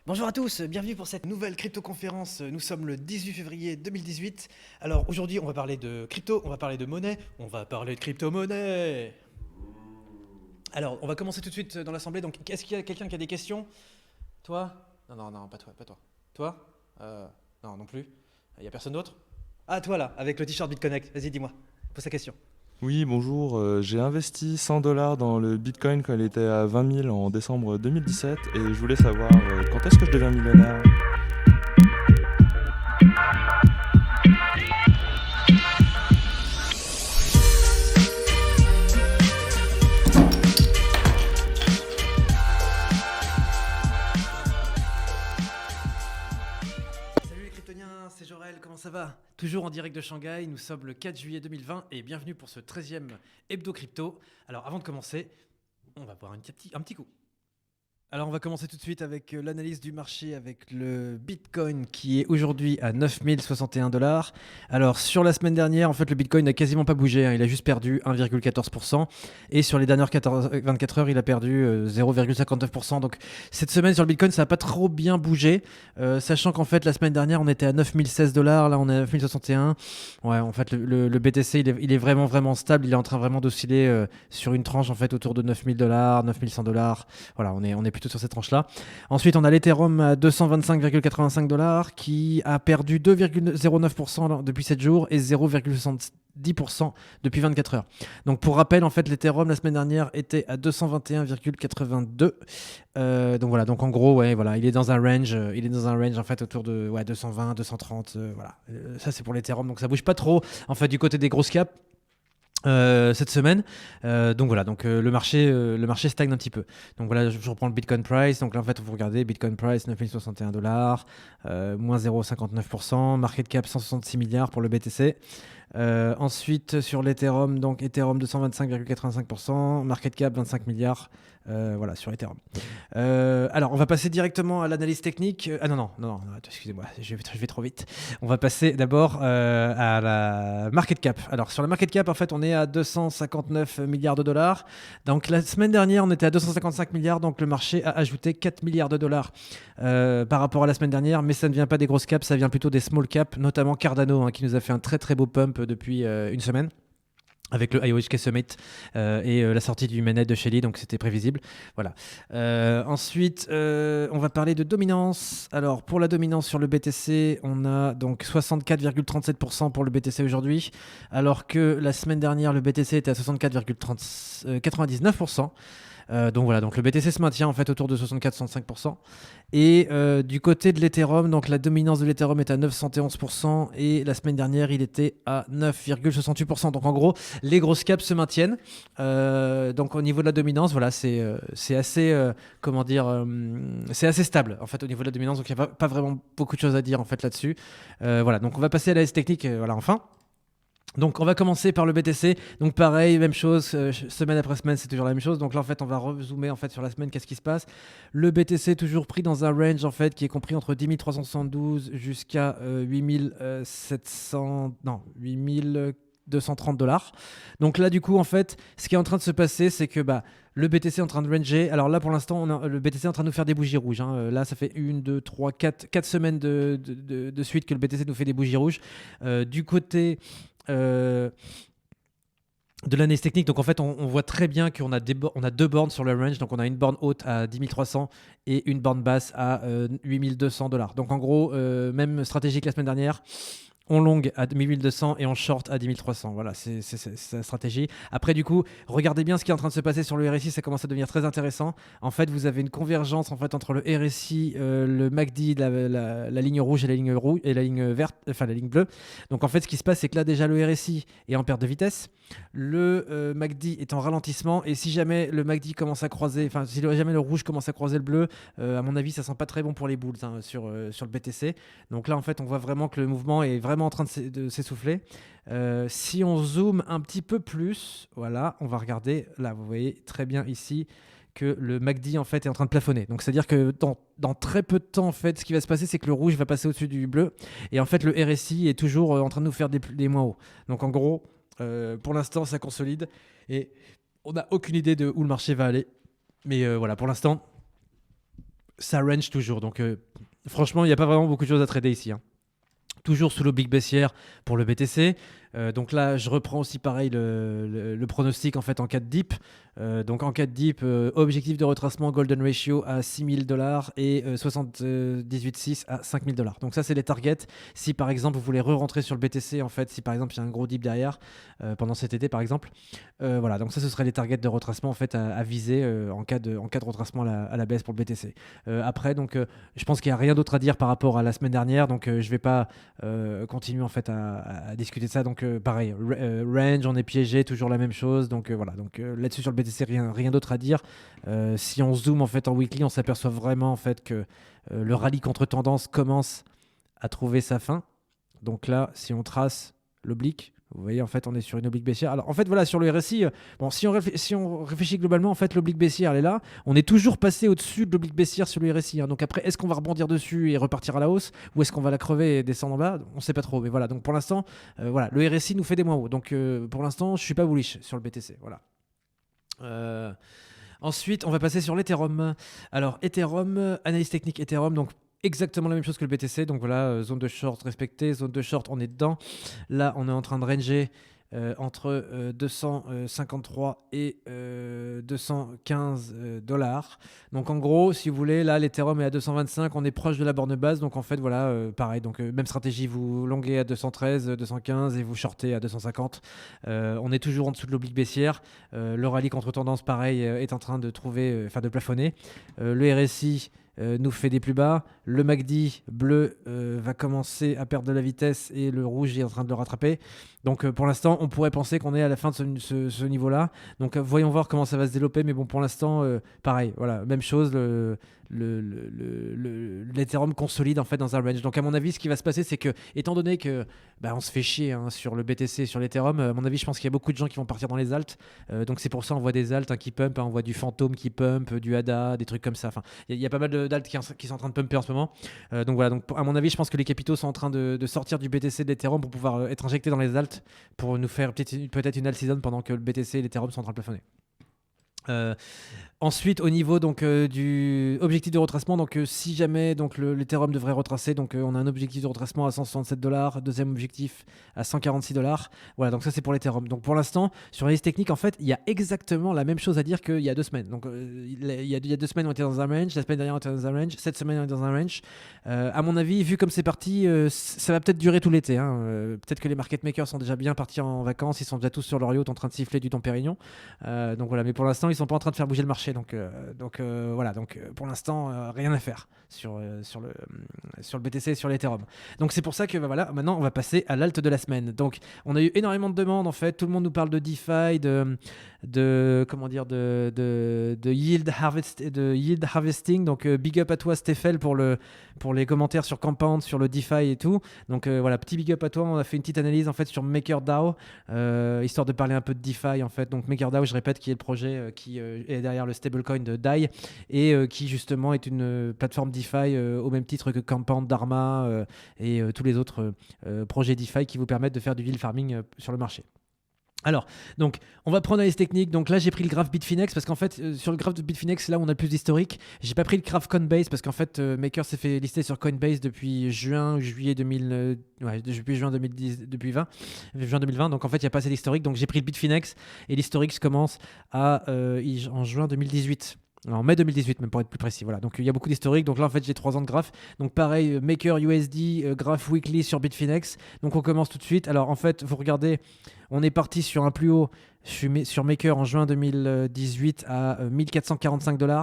Bonjour à tous, bienvenue pour cette nouvelle crypto-conférence. Nous sommes le 18 février 2018. Alors aujourd'hui, on va parler de crypto, on va parler de monnaie, on va parler de crypto-monnaie. Alors, on va commencer tout de suite dans l'assemblée. Donc, est-ce qu'il y a quelqu'un qui a des questions? Toi? Non, non, non, pas toi, pas toi. Toi? Non, non plus. Il y a personne d'autre? Ah, toi là, avec le t-shirt BitConnect. Vas-y, dis-moi. Pose ta question. Oui, bonjour. J'ai investi 100 dollars dans le Bitcoin quand il était à 20 000 en décembre 2017 et je voulais savoir quand est-ce que je deviens millionnaire. Salut les kryptoniens, c'est Jorel, comment ça va? Toujours en direct de Shanghai, nous sommes le 4 juillet 2020 et bienvenue pour ce 13e hebdo crypto. Alors avant de commencer, on va boire un petit coup. Alors on va commencer tout de suite avec l'analyse du marché avec le Bitcoin qui est aujourd'hui à 9061 dollars. Alors sur la semaine dernière, en fait le Bitcoin n'a quasiment pas bougé, hein, il a juste perdu 1,14% et sur les dernières 24 heures, il a perdu 0,59%. Donc cette semaine sur le Bitcoin, ça n'a pas trop bien bougé, sachant qu'en fait la semaine dernière, on était à 9016 dollars, là on est à 9061. Ouais, en fait le BTC, il est vraiment vraiment stable, il est en train vraiment d'osciller sur une tranche en fait autour de 9000 dollars, 9100 dollars. Voilà, on est plutôt sur cette tranche-là. Ensuite, on a l'Ethereum à 225,85 dollars qui a perdu 2,09% depuis 7 jours et 0,70% depuis 24 heures. Donc, pour rappel, en fait, l'Ethereum la semaine dernière était à 221,82. Donc voilà, donc en gros, ouais, voilà, il est dans un range en fait autour de 220, 230, voilà. Ça c'est pour l'Ethereum, donc ça bouge pas trop en fait du côté des grosses caps cette semaine. Donc voilà, donc le marché stagne un petit peu. Donc voilà, je reprends le Bitcoin price. Donc là en fait, vous regardez Bitcoin price 9061 dollars, moins 0,59%, market cap 166 milliards pour le BTC. Ensuite sur l'Ethereum, donc Ethereum 225,85%, market cap 25 milliards. Voilà sur Ethereum. Alors, on va passer directement à l'analyse technique. Ah non, non, non, non, excusez-moi, je vais trop vite. On va passer d'abord à la market cap. Alors, sur la market cap, en fait, on est à 259 milliards de dollars. Donc, la semaine dernière, on était à 255 milliards. Donc, le marché a ajouté 4 milliards de dollars par rapport à la semaine dernière. Mais ça ne vient pas des grosses caps, ça vient plutôt des small caps, notamment Cardano, hein, qui nous a fait un très très beau pump depuis une semaine avec le IOHK Summit et la sortie du mainnet de Shelly, donc c'était prévisible. Voilà. Ensuite, on va parler de dominance. Alors, pour la dominance sur le BTC, on a donc 64,37% pour le BTC aujourd'hui, alors que la semaine dernière, le BTC était à 64,99%. Donc voilà, donc le BTC se maintient en fait autour de 64-65%. Et du côté de l'Ethereum, donc la dominance de l'Ethereum est à 911% et la semaine dernière il était à 9,68%. Donc en gros, les grosses caps se maintiennent. Donc au niveau de la dominance, voilà, c'est assez, comment dire, c'est assez stable en fait au niveau de la dominance. Donc il n'y a pas vraiment beaucoup de choses à dire en fait là-dessus. Voilà, donc on va passer à l'analyse technique, voilà, enfin. Donc on va commencer par le BTC. Donc pareil, même chose, semaine après semaine, c'est toujours la même chose. Donc là en fait, on va rezoomer en fait sur la semaine, qu'est-ce qui se passe. Le BTC toujours pris dans un range en fait qui est compris entre 10 372 jusqu'à 8 700 non, 8 230 dollars. Donc là du coup en fait, ce qui est en train de se passer, c'est que le BTC est en train de ranger. Alors là, pour l'instant, le BTC est en train de nous faire des bougies rouges, hein. Là, ça fait 1, 2, 3, 4 semaines de suite que le BTC nous fait des bougies rouges. Du côté euh, de l'analyse technique, donc en fait, on voit très bien qu'on a, on a deux bornes sur le range. Donc on a une borne haute à 10 300 et une borne basse à 8 200 dollars. Donc en gros, même stratégie que la semaine dernière. On long à 1200 et on short à 10 300. Voilà, c'est la stratégie. Après, du coup, regardez bien ce qui est en train de se passer sur le RSI. Ça commence à devenir très intéressant. En fait, vous avez une convergence en fait entre le RSI, le MACD, la ligne rouge et la ligne rouge et la ligne verte, enfin la ligne bleue. Donc en fait, ce qui se passe, c'est que là déjà le RSI est en perte de vitesse. Le MACD est en ralentissement et si jamais le MACD commence à croiser, enfin si jamais le rouge commence à croiser le bleu, à mon avis, ça sent pas très bon pour les bulls, hein, sur le BTC. Donc là, en fait, on voit vraiment que le mouvement est vraiment en train de s'essouffler. Si on zoome un petit peu plus, voilà, on va regarder. Là, vous voyez très bien ici que le MACD en fait est en train de plafonner. Donc c'est-à-dire que dans très peu de temps en fait, ce qui va se passer, c'est que le rouge va passer au-dessus du bleu et en fait le RSI est toujours en train de nous faire des moins hauts. Donc en gros, pour l'instant, ça consolide et on n'a aucune idée de où le marché va aller. Mais voilà, pour l'instant, ça range toujours. Donc, franchement, il n'y a pas vraiment beaucoup de choses à trader ici, hein. Toujours sous l'oblique baissière pour le BTC. Donc là, je reprends aussi pareil le pronostic en fait en cas de dip. Donc en cas de dip, objectif de retracement Golden Ratio à $6,000 et 78,6 à $5,000. Donc ça, c'est les targets. Si par exemple vous voulez re-rentrer sur le BTC, en fait, si par exemple il y a un gros dip derrière pendant cet été par exemple, voilà. Donc ça, ce serait les targets de retracement en fait à viser en cas de retracement à la baisse pour le BTC. Après, donc je pense qu'il n'y a rien d'autre à dire par rapport à la semaine dernière. Donc je vais pas continuer en fait à discuter de ça. Donc pareil, range, on est piégé, toujours la même chose. Donc voilà. Donc là-dessus sur le BTC, rien d'autre à dire. Si on zoome en fait en weekly, on s'aperçoit vraiment en fait que le rallye contre tendance commence à trouver sa fin. Donc là, si on trace l'oblique, vous voyez, en fait, on est sur une oblique baissière. Alors, en fait, voilà, sur le RSI, bon, si on réfléchit globalement, en fait, l'oblique baissière, elle est là. On est toujours passé au-dessus de l'oblique baissière sur le RSI, hein. Donc après, est-ce qu'on va rebondir dessus et repartir à la hausse, ou est-ce qu'on va la crever et descendre en bas? On ne sait pas trop. Mais voilà, donc pour l'instant, voilà, le RSI nous fait des moins hauts. Donc pour l'instant, je ne suis pas bullish sur le BTC. Voilà. Ensuite, on va passer sur l'Ethereum. Alors, Ethereum, analyse technique Ethereum, donc exactement la même chose que le BTC. Donc voilà, zone de short respectée, zone de short, on est dedans. Là, on est en train de ranger entre 253 et 215 dollars. Donc en gros, si vous voulez, là, l'Ethereum est à 225, on est proche de la borne basse. Donc en fait, voilà, pareil. Donc même stratégie, vous longuez à 213, 215 et vous shortez à 250. On est toujours en dessous de l'oblique baissière. Le rallye contre tendance, pareil, est en train de de plafonner. Le RSI nous fait des plus bas. Le MACD bleu va commencer à perdre de la vitesse et le rouge est en train de le rattraper. Donc pour l'instant, on pourrait penser qu'on est à la fin de ce niveau-là. Donc voyons voir comment ça va se développer. Mais bon, pour l'instant, pareil, voilà, même chose. L'Ethereum consolide en fait dans un range. Donc à mon avis, ce qui va se passer, c'est que étant donné que on se fait chier hein, sur le BTC et sur l'Ethereum, à mon avis, je pense qu'il y a beaucoup de gens qui vont partir dans les alts. Donc c'est pour ça on voit des alts hein, qui pump, hein, on voit du fantôme qui pump, du ADA, des trucs comme ça. Enfin, il y a pas mal d'alts qui sont en train de pumper en ce moment. Donc voilà, donc à mon avis, je pense que les capitaux sont en train de sortir du BTC et de l'Ethereum pour pouvoir être injectés dans les alts pour nous faire peut-être une alt season pendant que le BTC et l'Ethereum sont en train de plafonner. Ensuite, au niveau donc du objectif de retracement, donc si jamais donc l'Ethereum devrait retracer, donc on a un objectif de retracement à 167 $, deuxième objectif à 146 $. Voilà, donc ça c'est pour l'Ethereum. Donc pour l'instant, sur la liste technique, en fait, il y a exactement la même chose à dire qu'il y a 2 semaines. Donc il y a 2 semaines on était dans un range, la semaine dernière on était dans un range, cette semaine on est dans un range. À mon avis, vu comme c'est parti, ça va peut-être durer tout l'été, hein. Peut-être que les market makers sont déjà bien partis en vacances, ils sont déjà tous sur leur yacht en train de siffler du Dom Pérignon. Donc voilà, mais pour l'instant, ils sont pas en train de faire bouger le marché. Donc voilà, donc pour l'instant, rien à faire sur le BTC et sur l'Ethereum. Donc c'est pour ça que voilà, maintenant on va passer à l'alt de la semaine. Donc on a eu énormément de demandes en fait, tout le monde nous parle de DeFi, de yield harvesting. Donc big up à toi Stéphane pour les commentaires sur Compound, sur le DeFi et tout. Donc voilà, petit big up à toi. On a fait une petite analyse en fait sur MakerDAO, histoire de parler un peu de DeFi en fait. Donc MakerDAO, je répète, qui est le projet qui est derrière le stablecoin de DAI et qui justement est une plateforme DeFi au même titre que Compound, Dharma et tous les autres projets DeFi qui vous permettent de faire du yield farming sur le marché. Alors, donc, on va prendre la liste technique. Donc là, j'ai pris le graphe Bitfinex parce qu'en fait, sur le graphe de Bitfinex, là, on a le plus d'historique. J'ai pas pris le graphe Coinbase parce qu'en fait, Maker s'est fait lister sur Coinbase depuis juin 2020. Donc en fait, il n'y a pas assez d'historique. Donc j'ai pris le Bitfinex et l'historique commence en juin 2018. En mai 2018 même pour être plus précis, voilà. Donc il y a beaucoup d'historique. Donc là en fait j'ai 3 ans de graphe. Donc pareil, Maker USD, graphe weekly sur Bitfinex. Donc on commence tout de suite. Alors en fait vous regardez, on est parti sur un plus haut sur Maker en juin 2018 à 1445 $.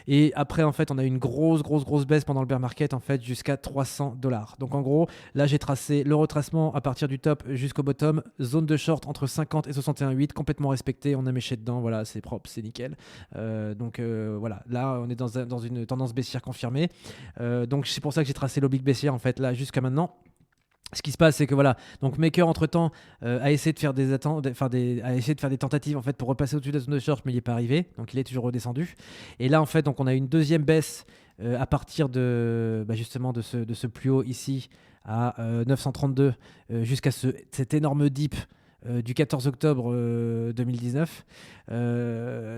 Et après en fait on a eu une grosse baisse pendant le bear market en fait jusqu'à 300 $. Donc en gros là j'ai tracé le retracement à partir du top jusqu'au bottom, zone de short entre 50 et 61,8 complètement respectée, on a méché dedans, voilà, c'est propre, c'est nickel. Voilà, là on est dans une tendance baissière confirmée. Donc c'est pour ça que j'ai tracé l'oblique baissière en fait là jusqu'à maintenant. Ce qui se passe, c'est que voilà, donc Maker entre-temps a essayé de faire des tentatives en fait pour repasser au-dessus de la zone de short, mais il n'est pas arrivé, donc il est toujours redescendu. Et là en fait, donc on a une deuxième baisse à partir de justement de ce plus haut ici à 932 jusqu'à cet énorme dip du 14 octobre 2019.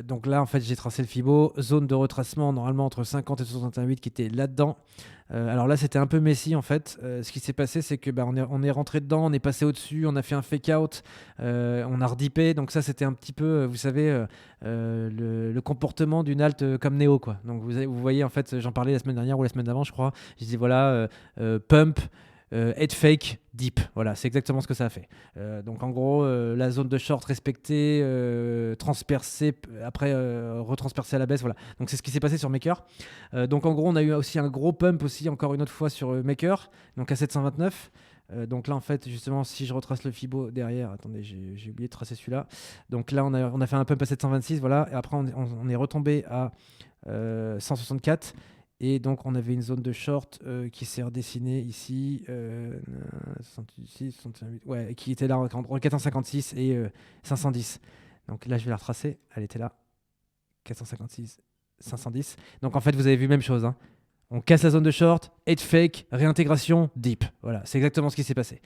Donc là, en fait, j'ai tracé le Fibo. Zone de retracement, normalement, entre 50 et 61,8 qui était là-dedans. Alors là, c'était un peu messy, en fait. Ce qui s'est passé, c'est que on est rentré dedans, on est passé au-dessus, on a fait un fake-out, on a redippé. Donc ça, c'était un petit peu, vous savez, le comportement d'une alt comme Neo, quoi. Donc vous voyez, en fait, j'en parlais la semaine dernière ou la semaine d'avant, je crois. Je disais, voilà, pump, head fake, deep. Voilà, c'est exactement ce que ça a fait. Donc en gros, la zone de short respectée, transpercée, après retranspercée à la baisse. Voilà. Donc c'est ce qui s'est passé sur Maker. Donc en gros, on a eu aussi un gros pump aussi, encore une autre fois sur Maker, donc à 729. Donc là, en fait, justement, si je retrace le Fibo derrière, attendez, j'ai oublié de tracer celui-là. Donc là, on a fait un pump à 726, voilà. Et après, on est retombé à 164. Et donc, on avait une zone de short qui s'est redessinée ici, 66, 68, ouais, qui était là entre 456 et 510. Donc là, je vais la retracer. Elle était là, 456, 510. Donc en fait, vous avez vu même chose, hein. On casse la zone de short, head fake, réintégration, deep. Voilà, c'est exactement ce qui s'est passé.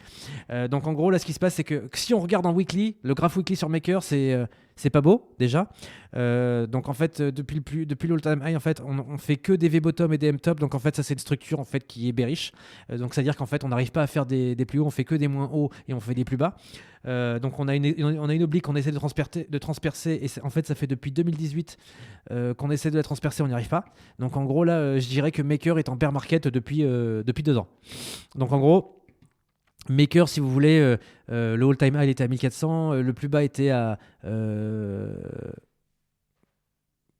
Donc en gros, là, ce qui se passe, c'est que si on regarde en weekly, le graphe weekly sur Maker, c'est pas beau déjà. Donc en fait, depuis l'all-time high, en fait, on fait que des V-bottom et des M-top. Donc en fait, ça c'est une structure en fait qui est bearish. Donc c'est à dire qu'en fait, on n'arrive pas à faire des plus hauts, on fait que des moins hauts et on fait des plus bas. Donc on a une oblique qu'on essaie de transpercer et en fait ça fait depuis 2018 qu'on essaie de la transpercer, on n'y arrive pas. Donc en gros là, je dirais que Maker est en bear market depuis 2 ans. Donc en gros, Maker, si vous voulez, le all-time high il était à 1400, le plus bas était à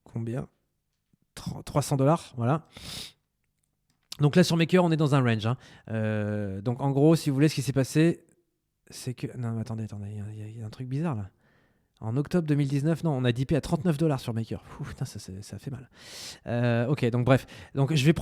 combien, $300, voilà. Donc là sur Maker, on est dans un range, hein. Donc en gros, si vous voulez, ce qui s'est passé, c'est que non, mais attendez, il y a un truc bizarre là. En octobre 2019, non, on a dippé à $39 sur Maker. Putain, ça fait mal. Ok, donc bref. Donc je vais pas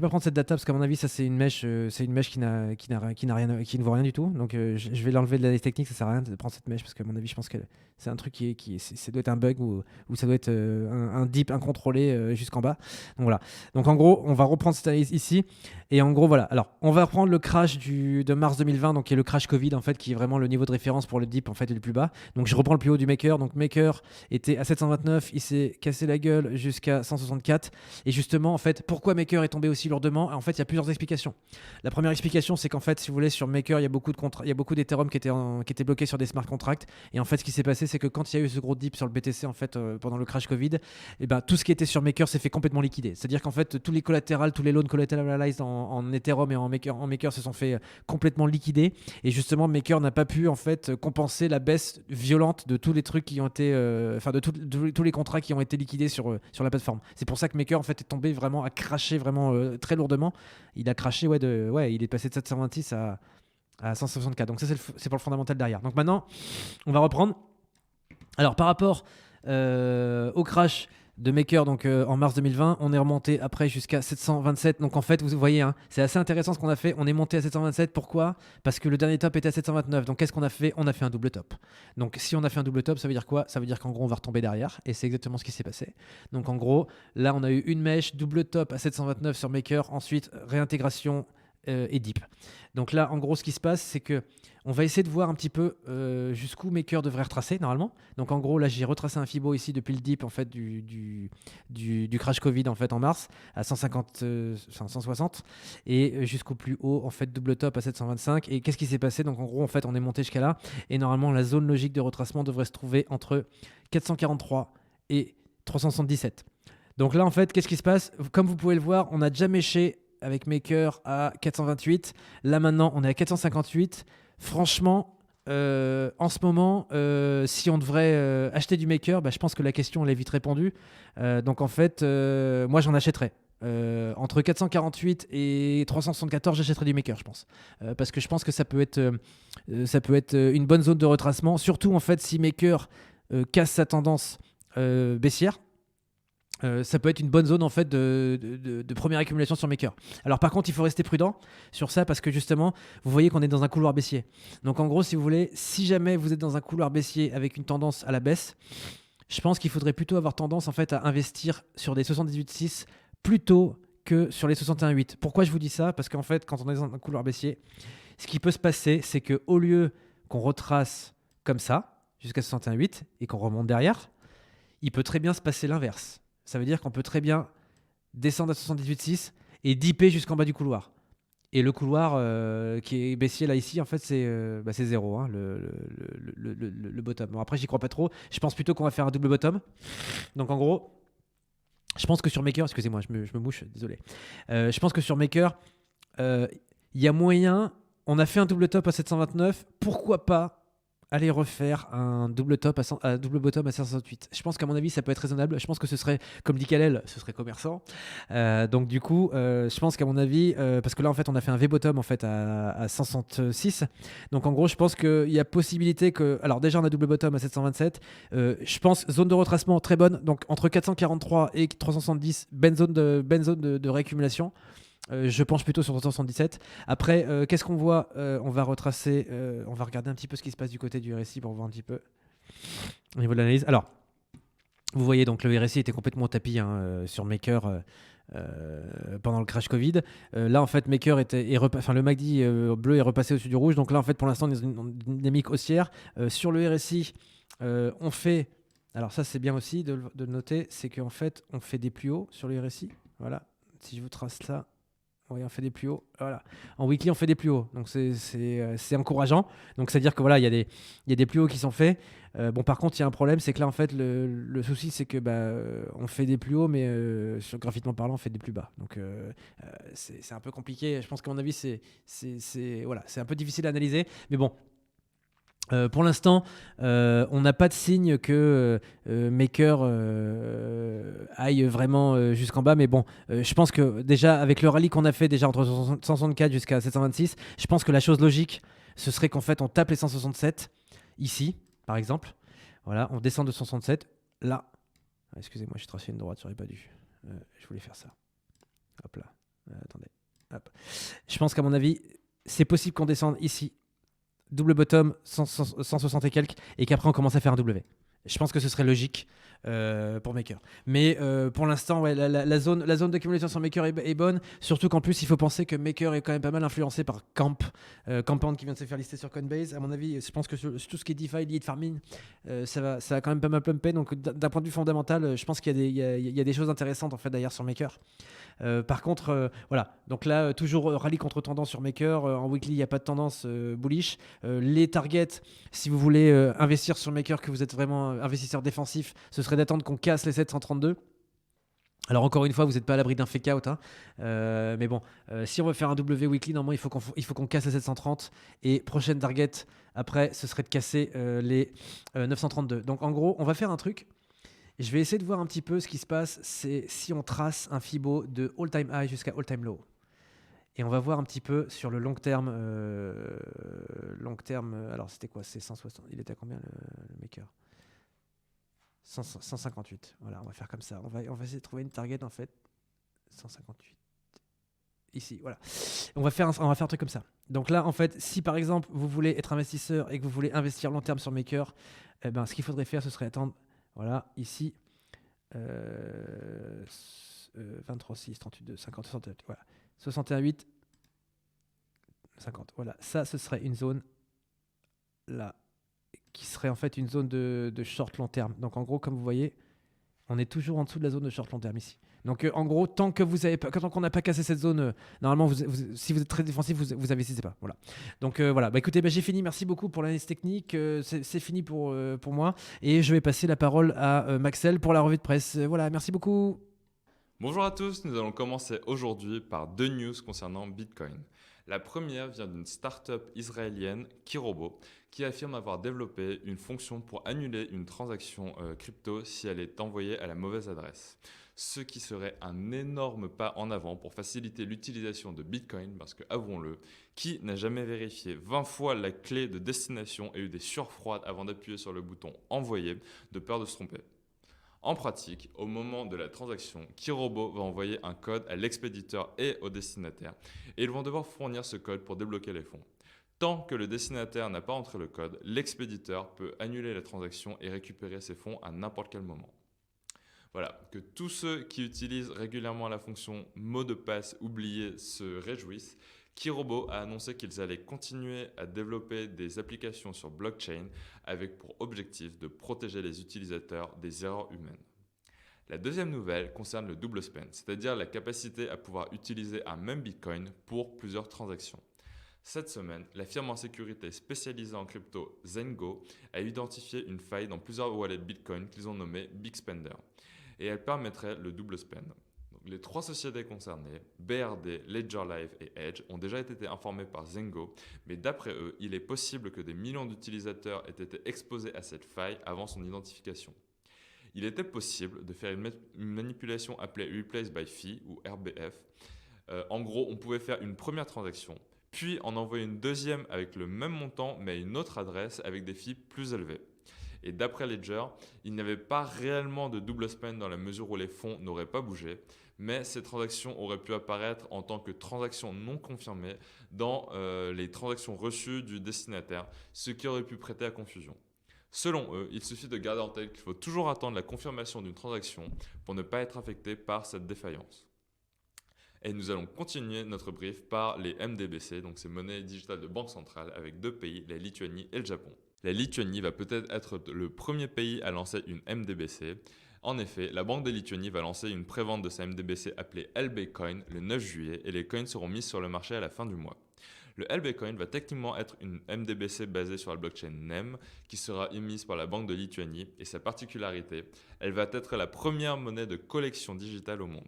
prendre cette data parce qu'à mon avis, ça c'est une mèche qui ne vaut rien du tout. Donc je vais l'enlever de l'analyse technique. Ça sert à rien de prendre cette mèche parce qu'à mon avis, je pense que c'est un truc ça doit être un bug ou ça doit être un dip incontrôlé jusqu'en bas. Donc voilà. Donc en gros, on va reprendre cette analyse ici et en gros voilà. Alors on va reprendre le crash de mars 2020, donc qui est le crash Covid en fait, qui est vraiment le niveau de référence pour le dip en fait le plus bas. Donc je reprends le plus haut du Maker. Donc Maker était à 729, il s'est cassé la gueule jusqu'à 164. Et justement, en fait, pourquoi Maker est tombé aussi lourdement? En fait, il y a plusieurs explications. La première explication, c'est qu'en fait, si vous voulez, sur Maker, il y a beaucoup d'Ethereum qui étaient bloqués sur des smart contracts. Et en fait, ce qui s'est passé, c'est que quand il y a eu ce gros dip sur le BTC, en fait, pendant le crash Covid, et ben, tout ce qui était sur Maker s'est fait complètement liquider. C'est-à-dire qu'en fait, tous les collatérales, tous les loans collateralized en Ethereum et en Maker se sont fait complètement liquider. Et justement, Maker n'a pas pu en fait compenser la baisse violente de tous les trucs qui ont été, de tous les contrats qui ont été liquidés sur la plateforme. C'est pour ça que Maker en fait est tombé vraiment, a craché vraiment très lourdement. Il a craché, il est passé de 726 à 164. Donc ça c'est pour le fondamental derrière. Donc maintenant, on va reprendre. Alors par rapport au crash de Maker, donc en mars 2020, on est remonté après jusqu'à 727. Donc en fait, vous voyez, hein, c'est assez intéressant ce qu'on a fait. On est monté à 727. Pourquoi? Parce que le dernier top était à 729. Donc qu'est-ce qu'on a fait? On a fait un double top. Donc si on a fait un double top, ça veut dire quoi? Ça veut dire qu'en gros, on va retomber derrière. Et c'est exactement ce qui s'est passé. Donc en gros, là, on a eu une mèche, double top à 729 sur Maker. Ensuite, réintégration et dip. Donc là, en gros, ce qui se passe, c'est que on va essayer de voir un petit peu jusqu'où Maker devrait retracer normalement. Donc en gros, là, j'ai retracé un Fibo ici depuis le dip en fait du crash Covid en fait en mars à 160 et jusqu'au plus haut en fait double top à 725. Et qu'est-ce qui s'est passé? Donc en gros, en fait, on est monté jusqu'à là et normalement la zone logique de retracement devrait se trouver entre 443 et 377. Donc là, en fait, qu'est-ce qui se passe? Comme vous pouvez le voir, on a déjà méché avec Maker à 428. Là maintenant, on est à 458. Franchement, en ce moment, si on devrait acheter du Maker, je pense que la question elle est vite répondue. Donc en fait, moi j'en achèterais. Entre 448 et 374, j'achèterais du Maker, je pense. Parce que je pense que ça peut être une bonne zone de retracement. Surtout en fait si Maker casse sa tendance baissière. Ça peut être une bonne zone en fait de première accumulation sur Maker. Alors par contre, il faut rester prudent sur ça parce que justement, vous voyez qu'on est dans un couloir baissier. Donc en gros, si vous voulez, si jamais vous êtes dans un couloir baissier avec une tendance à la baisse, je pense qu'il faudrait plutôt avoir tendance en fait à investir sur des 78,6 plutôt que sur les 61,8. Pourquoi je vous dis ça? Parce qu'en fait, quand on est dans un couloir baissier, ce qui peut se passer, c'est que au lieu qu'on retrace comme ça, jusqu'à 61,8, et qu'on remonte derrière, il peut très bien se passer l'inverse. Ça veut dire qu'on peut très bien descendre à 78,6 et dipper jusqu'en bas du couloir. Et le couloir qui est baissier là ici, en fait, c'est 0, hein, le bottom. Bon, après, j'y crois pas trop. Je pense plutôt qu'on va faire un double bottom. Donc en gros, je pense que sur Maker, excusez-moi, je me mouche, désolé. Je pense que sur Maker, il y a moyen. On a fait un double top à 729. Pourquoi pas aller refaire un double top double bottom à 568. Je pense qu'à mon avis, ça peut être raisonnable. Je pense que ce serait, comme dit Kalel, ce serait commerçant. Donc du coup, je pense qu'à mon avis, parce que là en fait, on a fait un V bottom en fait à 566. Donc en gros, je pense qu'il y a possibilité que, alors déjà on a double bottom à 727. Je pense zone de retracement très bonne. Donc entre 443 et 370, bonne zone de réaccumulation. Je penche plutôt sur 377. Après, qu'est-ce qu'on voit On va retracer, on va regarder un petit peu ce qui se passe du côté du RSI pour voir un petit peu au niveau de l'analyse. Alors, vous voyez donc le RSI était complètement au tapis hein, sur Maker pendant le crash Covid. Là, en fait, Maker le MACD bleu est repassé au-dessus du rouge. Donc là, en fait, pour l'instant, on est dans une dynamique haussière. Sur le RSI, on fait. Alors ça, c'est bien aussi de le noter, c'est qu'en fait, on fait des plus hauts sur le RSI. Voilà. Si je vous trace là. Oui, on fait des plus hauts. Voilà. En weekly, on fait des plus hauts. Donc, c'est encourageant. Donc, c'est-à-dire que voilà, il y a des plus hauts qui sont faits. Bon, par contre, il y a un problème, c'est que là, en fait, le souci, c'est que on fait des plus hauts, mais graphiquement parlant, on fait des plus bas. Donc, c'est un peu compliqué. Je pense qu'à mon avis, voilà, c'est un peu difficile à analyser. Mais bon. Pour l'instant, on n'a pas de signe que Maker aille vraiment jusqu'en bas. Mais bon, je pense que déjà, avec le rallye qu'on a fait déjà entre 164 jusqu'à 726, je pense que la chose logique, ce serait qu'en fait, on tape les 167 ici, par exemple. Voilà, on descend de 167. Là, excusez-moi, j'ai tracé une droite, j'aurais pas dû. Je voulais faire ça. Hop là. Attendez. Hop. Je pense qu'à mon avis, c'est possible qu'on descende ici. Double bottom 160 et quelques et qu'après on commence à faire un W. Je pense que ce serait logique pour Maker. Mais pour l'instant, ouais, la zone d'accumulation sur Maker est bonne. Surtout qu'en plus, il faut penser que Maker est quand même pas mal influencé par Compound qui vient de se faire lister sur Coinbase. À mon avis, je pense que sur tout ce qui est DeFi, lead farming, ça va quand même pas mal pumper. Donc d'un point de vue fondamental, je pense qu'il y a des choses intéressantes en fait d'ailleurs sur Maker. Par contre, voilà. Donc là, toujours rallye contre tendance sur Maker. En weekly, il n'y a pas de tendance bullish. Les targets, si vous voulez investir sur Maker, que vous êtes vraiment investisseur défensif, ce serait d'attendre qu'on casse les 732. Alors encore une fois, vous n'êtes pas à l'abri d'un fake out, hein. Mais bon, si on veut faire un W weekly, normalement il faut qu'on casse les 730 et prochaine target après, ce serait de casser les 932. Donc en gros, on va faire un truc. Je vais essayer de voir un petit peu ce qui se passe, c'est si on trace un Fibo de all-time high jusqu'à all-time low. Et on va voir un petit peu sur le long terme. Alors c'était quoi? C'est 160. Il était à combien le Maker? 158. Voilà, on va faire comme ça. On va essayer de trouver une target en fait. 158. Ici, voilà. On va faire un truc comme ça. Donc là, en fait, si par exemple vous voulez être investisseur et que vous voulez investir long terme sur Maker, ce qu'il faudrait faire, ce serait attendre. Voilà, ici, 23, 6, 38, 50, 68, voilà. 61,8, 50. Voilà, ça, ce serait une zone là, qui serait en fait une zone de short long terme. Donc en gros, comme vous voyez, on est toujours en dessous de la zone de short long terme ici. Donc en gros, tant qu'on n'a pas cassé cette zone, normalement, si vous êtes très défensif, vous investissez pas. Voilà. Donc voilà. Écoutez, j'ai fini. Merci beaucoup pour l'analyse technique. C'est fini pour moi. Et je vais passer la parole à Maxel pour la revue de presse. Voilà. Merci beaucoup. Bonjour à tous, nous allons commencer aujourd'hui par deux news concernant Bitcoin. La première vient d'une start-up israélienne, Kirobo, qui affirme avoir développé une fonction pour annuler une transaction crypto si elle est envoyée à la mauvaise adresse. Ce qui serait un énorme pas en avant pour faciliter l'utilisation de Bitcoin, parce que, avouons-le, qui n'a jamais vérifié 20 fois la clé de destination et eu des sueurs froides avant d'appuyer sur le bouton « Envoyer » de peur de se tromper. En pratique, au moment de la transaction, Kirobo va envoyer un code à l'expéditeur et au destinataire, et ils vont devoir fournir ce code pour débloquer les fonds. Tant que le destinataire n'a pas entré le code, l'expéditeur peut annuler la transaction et récupérer ses fonds à n'importe quel moment. Voilà, que tous ceux qui utilisent régulièrement la fonction mot de passe oublié se réjouissent, Kirobo a annoncé qu'ils allaient continuer à développer des applications sur blockchain avec pour objectif de protéger les utilisateurs des erreurs humaines. La deuxième nouvelle concerne le double spend, c'est-à-dire la capacité à pouvoir utiliser un même Bitcoin pour plusieurs transactions. Cette semaine, la firme en sécurité spécialisée en crypto Zengo a identifié une faille dans plusieurs wallets Bitcoin qu'ils ont nommées Big Spender, et elle permettrait le double spend. Donc, les 3 sociétés concernées, BRD, Ledger Live et Edge, ont déjà été informées par Zengo, mais d'après eux, il est possible que des millions d'utilisateurs aient été exposés à cette faille avant son identification. Il était possible de faire une manipulation appelée Replace by Fee ou RBF. En gros, on pouvait faire une première transaction, puis en envoyer une deuxième avec le même montant mais à une autre adresse avec des fees plus élevés. Et d'après Ledger, il n'y avait pas réellement de double spend dans la mesure où les fonds n'auraient pas bougé, mais ces transactions auraient pu apparaître en tant que transactions non confirmées dans les transactions reçues du destinataire, ce qui aurait pu prêter à confusion. Selon eux, il suffit de garder en tête qu'il faut toujours attendre la confirmation d'une transaction pour ne pas être affecté par cette défaillance. Et nous allons continuer notre brief par les MDBC, donc ces monnaies digitales de banque centrale avec 2 pays, la Lituanie et le Japon. La Lituanie va peut-être être le premier pays à lancer une MDBC. En effet, la Banque de Lituanie va lancer une prévente de sa MDBC appelée LB Coin le 9 juillet et les coins seront mis sur le marché à la fin du mois. Le LB Coin va techniquement être une MDBC basée sur la blockchain NEM qui sera émise par la Banque de Lituanie et sa particularité, elle va être la première monnaie de collection digitale au monde.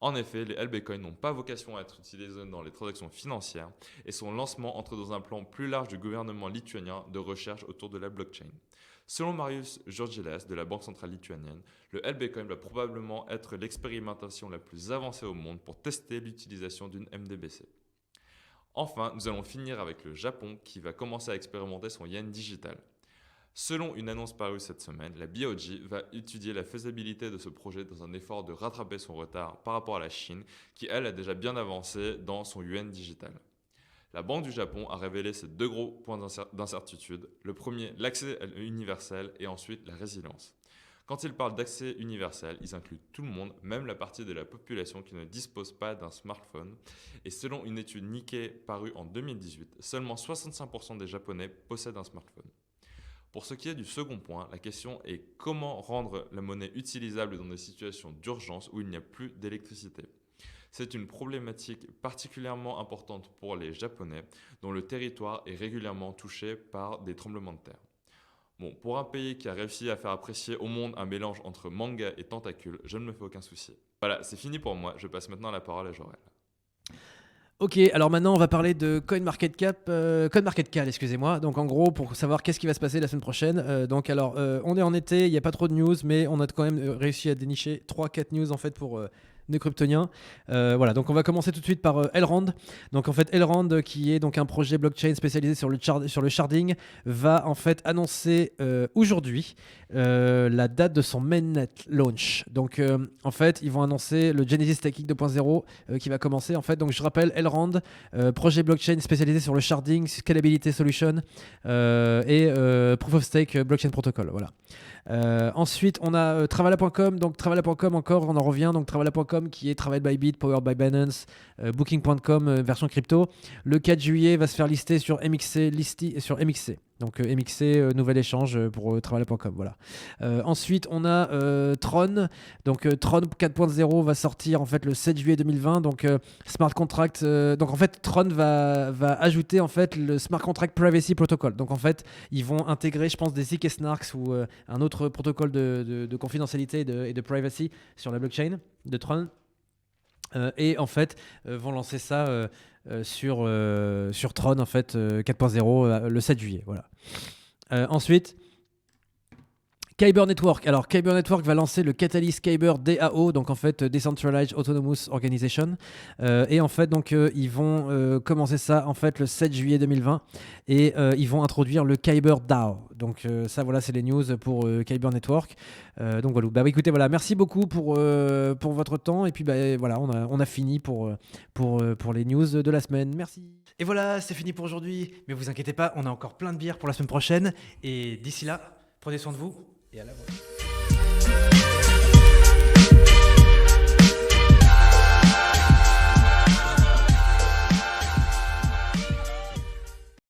En effet, les LB Coins n'ont pas vocation à être utilisés dans les transactions financières et son lancement entre dans un plan plus large du gouvernement lituanien de recherche autour de la blockchain. Selon Marius Jurgilas de la Banque centrale lituanienne, le LB Coin va probablement être l'expérimentation la plus avancée au monde pour tester l'utilisation d'une MDBC. Enfin, nous allons finir avec le Japon qui va commencer à expérimenter son yen digital. Selon une annonce parue cette semaine, la BOJ va étudier la faisabilité de ce projet dans un effort de rattraper son retard par rapport à la Chine qui, elle, a déjà bien avancé dans son yuan digital. La Banque du Japon a révélé ces 2 gros points d'incertitude. Le premier, l'accès universel et ensuite la résilience. Quand ils parlent d'accès universel, ils incluent tout le monde, même la partie de la population qui ne dispose pas d'un smartphone. Et selon une étude Nikkei parue en 2018, seulement 65% des Japonais possèdent un smartphone. Pour ce qui est du second point, la question est comment rendre la monnaie utilisable dans des situations d'urgence où il n'y a plus d'électricité. C'est une problématique particulièrement importante pour les Japonais, dont le territoire est régulièrement touché par des tremblements de terre. Bon, pour un pays qui a réussi à faire apprécier au monde un mélange entre manga et tentacule, je ne me fais aucun souci. Voilà, c'est fini pour moi, je passe maintenant la parole à Jorel. Ok, alors maintenant on va parler de CoinMarketCap, excusez-moi. Donc en gros, pour savoir qu'est-ce qui va se passer la semaine prochaine. On est en été, il n'y a pas trop de news, mais on a quand même réussi à dénicher 3-4 news en fait pour nos kryptoniens. Voilà, donc on va commencer tout de suite par Elrond. Donc en fait, Elrond, qui est donc un projet blockchain spécialisé sur le sharding, va en fait annoncer aujourd'hui la date de son mainnet launch. Donc en fait, ils vont annoncer le Genesis Staking 2.0 qui va commencer en fait. Donc je rappelle, Elrond, projet blockchain spécialisé sur le sharding, scalability solution et proof of stake blockchain protocol. Voilà. Ensuite, on a Travala.com. Donc Travala.com encore, on en revient. Donc Travala.com qui est Travel by Bit, powered by Binance, Booking.com version crypto. Le 4 juillet va se faire lister sur MXC. Donc MXC, nouvel échange pour Travala.com. Voilà. Ensuite, on a Tron. Donc Tron 4.0 va sortir en fait le 7 juillet 2020. Donc smart contract. Donc en fait, Tron va ajouter en fait le smart contract privacy protocol. Donc en fait, ils vont intégrer, je pense, des ZK Snarks ou un autre protocole de confidentialité et de privacy sur la blockchain de Tron. Et en fait, vont lancer ça sur Tron en fait 4.0 le 7 juillet. Voilà. Ensuite, Kyber Network. Alors, Kyber Network va lancer le Catalyst Kyber DAO, donc en fait Decentralized Autonomous Organization. Et en fait, donc ils vont commencer ça en fait le 7 juillet 2020 et ils vont introduire le Kyber DAO. Donc ça, voilà, c'est les news pour Kyber Network. Donc voilà. Bah écoutez, voilà, merci beaucoup pour votre temps et puis bah voilà, on a fini pour les news de la semaine. Merci. Et voilà, c'est fini pour aujourd'hui. Mais vous inquiétez pas, on a encore plein de bières pour la semaine prochaine et d'ici là, prenez soin de vous. Et à la prochaine.